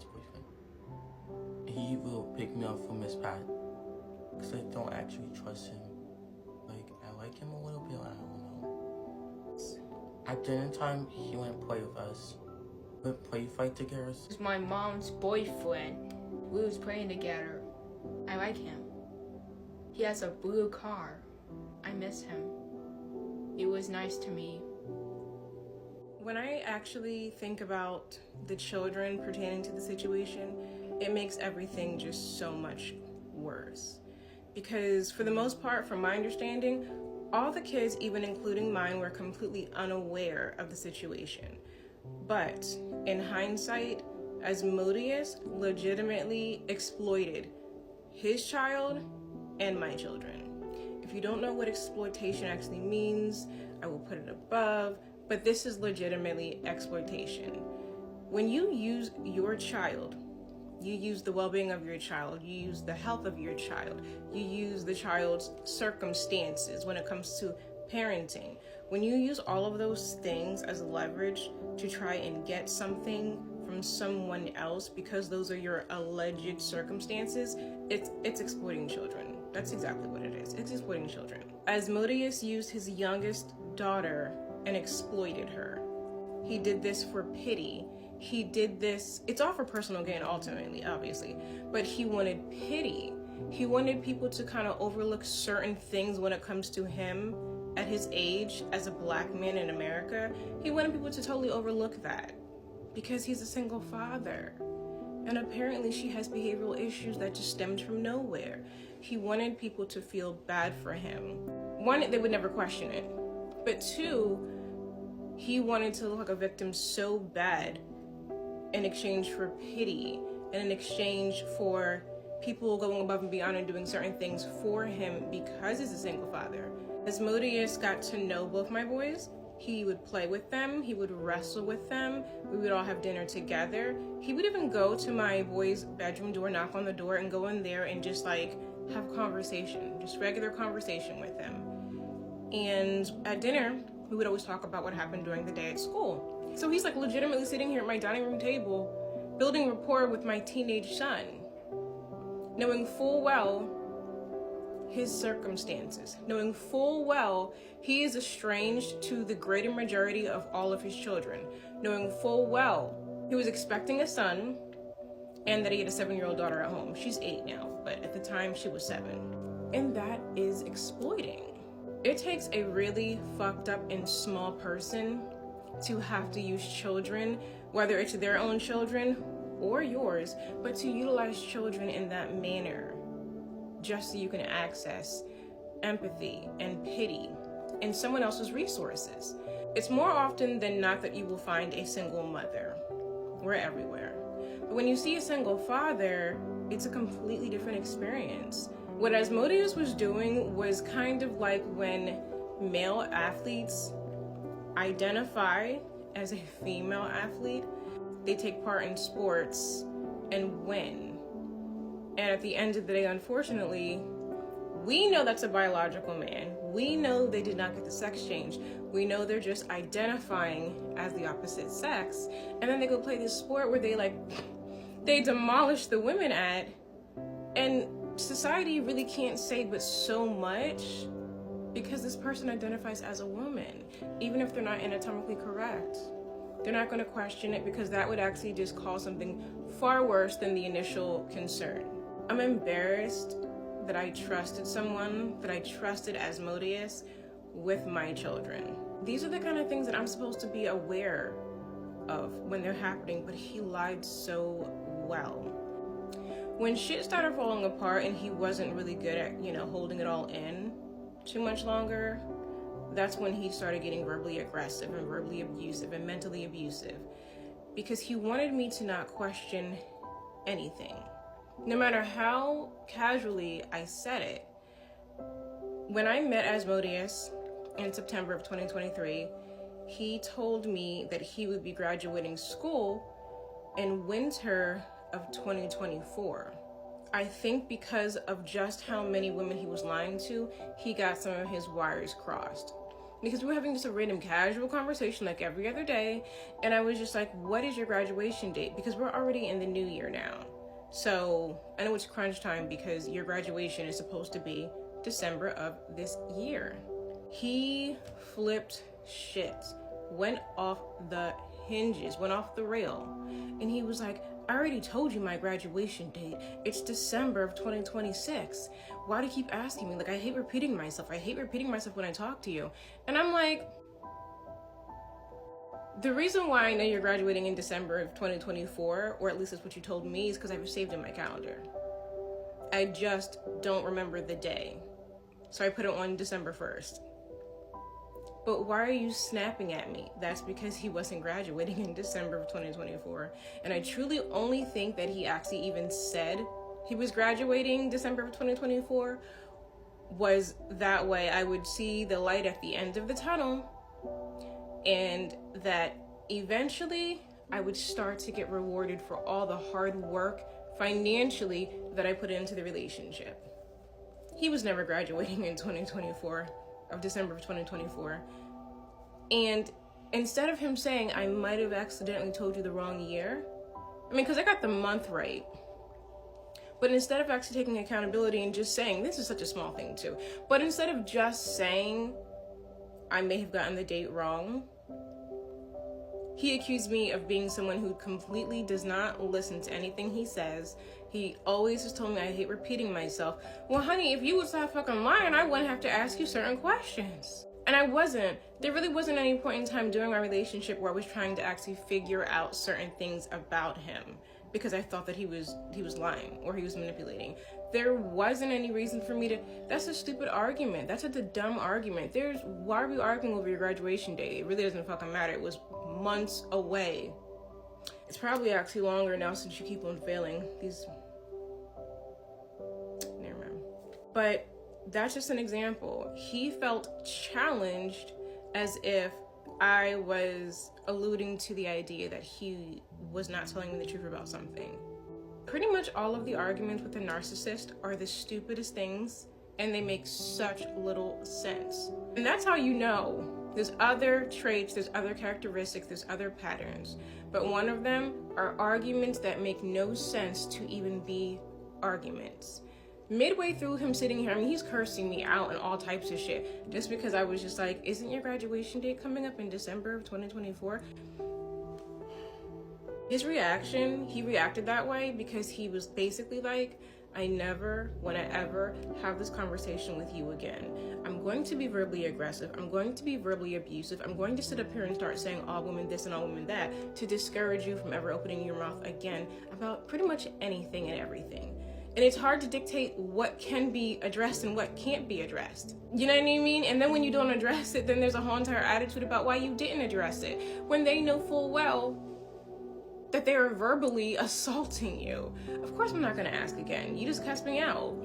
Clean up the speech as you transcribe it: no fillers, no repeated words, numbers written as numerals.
mom's boyfriend. He will pick me up from his pad because I don't actually trust him. Like, I like him a little bit, I don't know. At dinner time, he went play with us. We would play fight together. He's my mom's boyfriend. We was playing together. I like him. He has a blue car. I miss him. He was nice to me. When I actually think about the children pertaining to the situation, it makes everything just so much worse. Because for the most part, from my understanding, all the kids, even including mine, were completely unaware of the situation. But in hindsight, Asmodeus legitimately exploited his child and my children. If you don't know what exploitation actually means, I will put it above, but this is legitimately exploitation. When you use your child, you use the well-being of your child, you use the health of your child, you use the child's circumstances when it comes to parenting. When you use all of those things as leverage to try and get something from someone else because those are your alleged circumstances, it's exploiting children. That's exactly what it is. It's exploiting children. Asmodeus used his youngest daughter and exploited her. He did this for pity. He did this, it's all for personal gain ultimately, obviously, but he wanted pity. He wanted people to kind of overlook certain things when it comes to him at his age as a black man in America. He wanted people to totally overlook that because he's a single father. And apparently she has behavioral issues that just stemmed from nowhere. He wanted people to feel bad for him. One, they would never question it. But two, he wanted to look like a victim so bad in exchange for pity and in exchange for people going above and beyond and doing certain things for him because he's a single father. Asmodeus got to know both my boys. He would play with them, he would wrestle with them, we would all have dinner together. He would even go to my boy's bedroom door, knock on the door, and go in there and just like have conversation, just regular conversation with them. And at dinner, we would always talk about what happened during the day at school. So he's like legitimately sitting here at my dining room table, building rapport with my teenage son, knowing full well his circumstances, knowing full well he is estranged to the greater majority of all of his children, knowing full well he was expecting a son and that he had a 7-year-old daughter at home. She's 8 now, but at the time she was 7. And that is exploiting. It takes a really fucked up and small person to have to use children, whether it's their own children or yours, but to utilize children in that manner just so you can access empathy and pity and someone else's resources. It's more often than not that you will find a single mother. We're everywhere. But when you see a single father, it's a completely different experience. What Asmodeus was doing was kind of like when male athletes identify as a female athlete, they take part in sports and win. And at the end of the day, unfortunately, we know that's a biological man. We know they did not get the sex change. We know they're just identifying as the opposite sex. And then they go play this sport where they demolish the women at. And society really can't say but so much because this person identifies as a woman, even if they're not anatomically correct. They're not going to question it because that would actually just cause something far worse than the initial concern. I'm embarrassed that I trusted someone, that I trusted Asmodeus with my children. These are the kind of things that I'm supposed to be aware of when they're happening, but he lied so well. When shit started falling apart and he wasn't really good at, holding it all in too much longer, that's when he started getting verbally aggressive and verbally abusive and mentally abusive because he wanted me to not question anything. No matter how casually I said it. When I met Asmodeus in September of 2023, he told me that he would be graduating school in winter of 2024. I think because of just how many women he was lying to, he got some of his wires crossed. because we were having just a random casual conversation like every other day. And I was just like, what is your graduation date? Because we're already in the new year now. So I know it's crunch time because your graduation is supposed to be December of this year. He flipped shit, went off the hinges, went off the rail. And he was like, I already told you my graduation date. It's December of 2026. Why do you keep asking me? Like, I hate repeating myself. I hate repeating myself when I talk to you. And I'm like, the reason why I know you're graduating in December of 2024, or at least that's what you told me, is because I have it saved in my calendar. I just don't remember the day. So I put it on December 1st. But why are you snapping at me? That's because he wasn't graduating in December of 2024. And I truly only think that he actually even said he was graduating December of 2024 was that way I would see the light at the end of the tunnel, and that eventually I would start to get rewarded for all the hard work financially that I put into the relationship. He was never graduating in 2024, of December of 2024. And instead of him saying, I might have accidentally told you the wrong year, I mean, because I got the month right. But instead of actually taking accountability and just saying, this is such a small thing too, but instead of just saying, I may have gotten the date wrong, he accused me of being someone who completely does not listen to anything he says. He always just told me I hate repeating myself. Well, honey, if you would stop fucking lying, I wouldn't have to ask you certain questions. And I wasn't. There really wasn't any point in time during our relationship where I was trying to actually figure out certain things about him because I thought that he was lying or he was manipulating. There wasn't any reason for me to. That's a stupid argument. That's a dumb argument. Why are we arguing over your graduation date? It really doesn't fucking matter. It was months away. It's probably actually longer now since you keep on failing. Never mind. But that's just an example. He felt challenged as if I was alluding to the idea that he was not telling me the truth about something. Pretty much all of the arguments with a narcissist are the stupidest things, and they make such little sense. And that's how you know there's other traits, there's other characteristics, there's other patterns. But one of them are arguments that make no sense to even be arguments. Midway through him sitting here, I mean, he's cursing me out and all types of shit just because I was just like, isn't your graduation date coming up in December of 2024? His reaction, he reacted that way because he was basically like, I never want to ever have this conversation with you again. I'm going to be verbally aggressive. I'm going to be verbally abusive. I'm going to sit up here and start saying all women this and all women that to discourage you from ever opening your mouth again about pretty much anything and everything. And it's hard to dictate what can be addressed and what can't be addressed. You know what I mean? And then when you don't address it, then there's a whole entire attitude about why you didn't address it, when they know full well that they are verbally assaulting you. Of course I'm not gonna ask again. You just cussed me out.